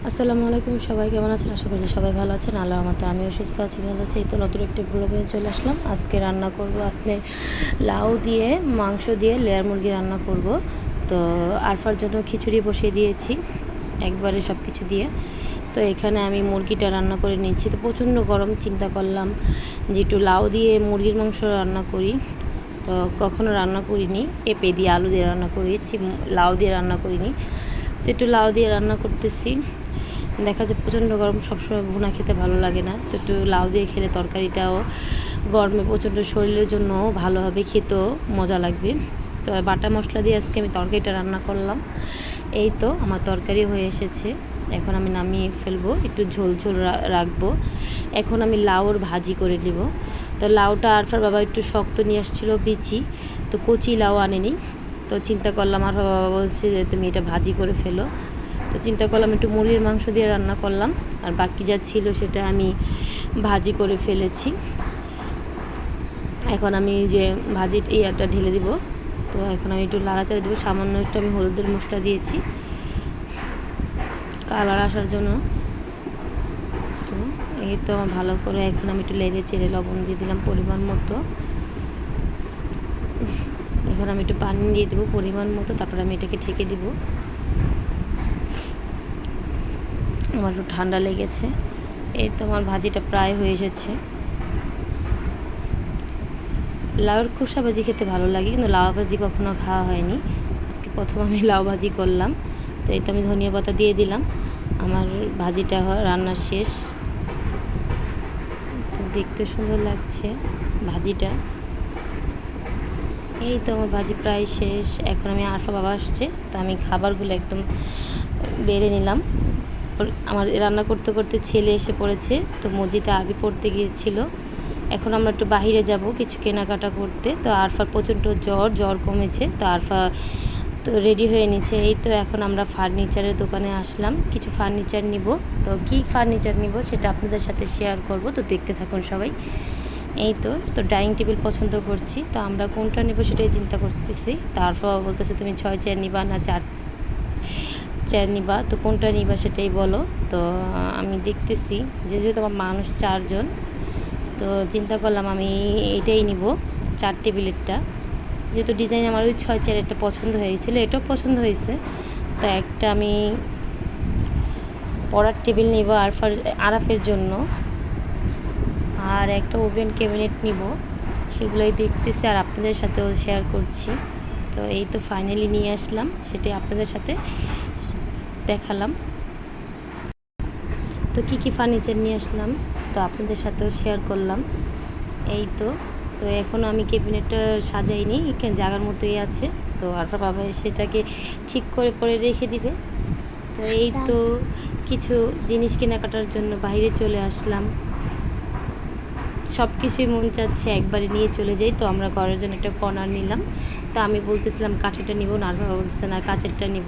আসসালামু আলাইকুম, সবাই কেমন আছেন? আশা করছি সবাই ভালো আছেন। আল্লাহর রহমতে আমিও সুস্থ আছি, ভালো আছি। এই তো নতুন একটি ব্লগ নিয়ে চলে আসলাম। আজকে রান্না করব আপনি লাউ দিয়ে মাংস দিয়ে লেয়ার মুরগি রান্না করব। তো আরফার জন্য খিচুড়ি বসিয়ে দিয়েছি একবারে সব কিছু দিয়ে। তো এখানে আমি মুরগিটা রান্না করে নিচ্ছি। তো প্রচণ্ড গরম, চিন্তা করলাম যে একটু লাউ দিয়ে মুরগির মাংস রান্না করি। তো কখনো রান্না করিনি, পেঁপে দিয়ে আলু দিয়ে রান্না করেছি, লাউ দিয়ে রান্না করিনি। তো একটু লাউ দিয়ে রান্না করতেছি। দেখা যায় প্রচণ্ড গরম, সবসময় ভুনা খেতে ভালো লাগে না। তো একটু লাউ দিয়ে খেলে তরকারিটাও গরমে প্রচণ্ড শরীরের জন্য ভালো হবে, খেতেও মজা লাগবে। তো বাটা মশলা দিয়ে আজকে আমি তরকারিটা রান্না করলাম। এই তো আমার তরকারি হয়ে এসেছে, এখন আমি নামিয়ে ফেলবো, একটু ঝোল ঝোল রাখবো। এখন আমি লাউর ভাজি করে নেব। তো লাউটা আরফার বাবা একটু শক্ত নিয়ে আসছিলো বিচি, তো কচি লাউ আনেনি। তো চিন্তা করলাম, আরফার বাবা বলছে যে তুমি এটা ভাজি করে ফেলো। তো চিন্তা করলাম একটু মুরগির মাংস দিয়ে রান্না করলাম, আর বাকি যা ছিল সেটা আমি ভাজি করে ফেলেছি। এখন আমি যে ভাজি একটা ঢেলে দিব। তো এখন আমি একটু নাড়াচাড়া দেবো, সামান্য একটু আমি হলুদের মশলা দিয়েছি কালার আসার জন্য। তো এই তো আমার ভালো করে এখন আমি একটু লেড়ে চেড়ে লবণ দিয়ে দিলাম পরিমাণ মতো। এখন আমি একটু পানি দিয়ে দেবো পরিমাণ মতো, তারপরে আমি এটাকে ঢেকে দিব। আমার একটু ঠান্ডা লেগেছে। এই তো আমার ভাজিটা প্রায় হয়ে এসেছে। লাউয়ের খোসা ভাজি খেতে ভালো লাগে, কিন্তু লাউ ভাজি কখনো খাওয়া হয়নি, আজকে প্রথম আমি লাউ ভাজি করলাম। তো এই তো আমি ধনিয়া পাতা দিয়ে দিলাম। আমার ভাজিটা রান্না শেষ। তো দেখতে সুন্দর লাগছে ভাজিটা। এই তো আমার ভাজি প্রায় শেষ। এখন আমি আরফা বাবা আসছে, তো আমি খাবারগুলো একদম বেড়ে নিলাম। আমার রান্না করতে করতে ছেলে এসে পড়েছে, তো মসজিদে আরবি পড়তে গিয়েছিল। এখন আমরা একটু বাইরে যাব কিছু কেনাকাটা করতে। তো আরফার প্রচণ্ড জ্বর কমেছে, তো আরফা তো রেডি হয়ে নিচ্ছে। এই তো এখন আমরা ফার্নিচারের দোকানে আসলাম, কিছু ফার্নিচার নিব। তো কি ফার্নিচার নিব সেটা আপনাদের সাথে শেয়ার করব, তো দেখতে থাকুন সবাই। এই তো ডাইনিং টেবিল পছন্দ করছি, তো আমরা কোনটা নেব সেটাই চিন্তা করতেছি। তো আরফা বলতেছে তুমি 6 চেয়ার নিবা না 4 চেয়ার নিবা, তো কোনটা নিবা সেটাই বলো। তো আমি দেখতেছি যেহেতু আমার মানুষ 4 জন, তো চিন্তা করলাম আমি এইটাই নিব, 4 টেবিলেরটা। যেহেতু ডিজাইন আমার ওই 6 চেয়ারেরটা পছন্দ হয়েছিল, এটাও পছন্দ হয়েছে। তো একটা আমি পড়ার টেবিল নিব আরাফের জন্য, আর একটা ওভেন ক্যাবিনেট নিব। সেগুলোই দেখতেছি আর আপনাদের সাথেও শেয়ার করছি। তো এই তো ফাইনালি নিয়ে আসলাম, সেটাই আপনাদের সাথে দেখালাম। তো কী ফার্নিচার নিয়ে আসলাম তো আপনাদের সাথেও শেয়ার করলাম। এই তো এখনও আমি ক্যাবিনেটটা সাজাইনি, এখানে জায়গার মতোই আছে। তো আরফা বাবা সেটাকে ঠিক করে পরে রেখে দিবে। তো এই তো কিছু জিনিস কেনাকাটার জন্য বাইরে চলে আসলাম। সব কিছুই মন চাচ্ছে একবারে নিয়ে চলে যাই। তো আমরা ঘরের জন্য একটা কর্নার নিলাম। তো আমি বলতেছিলাম কাঠেরটা নিব না, আরফা বাবা বলতেছে না কাচেরটা নিব।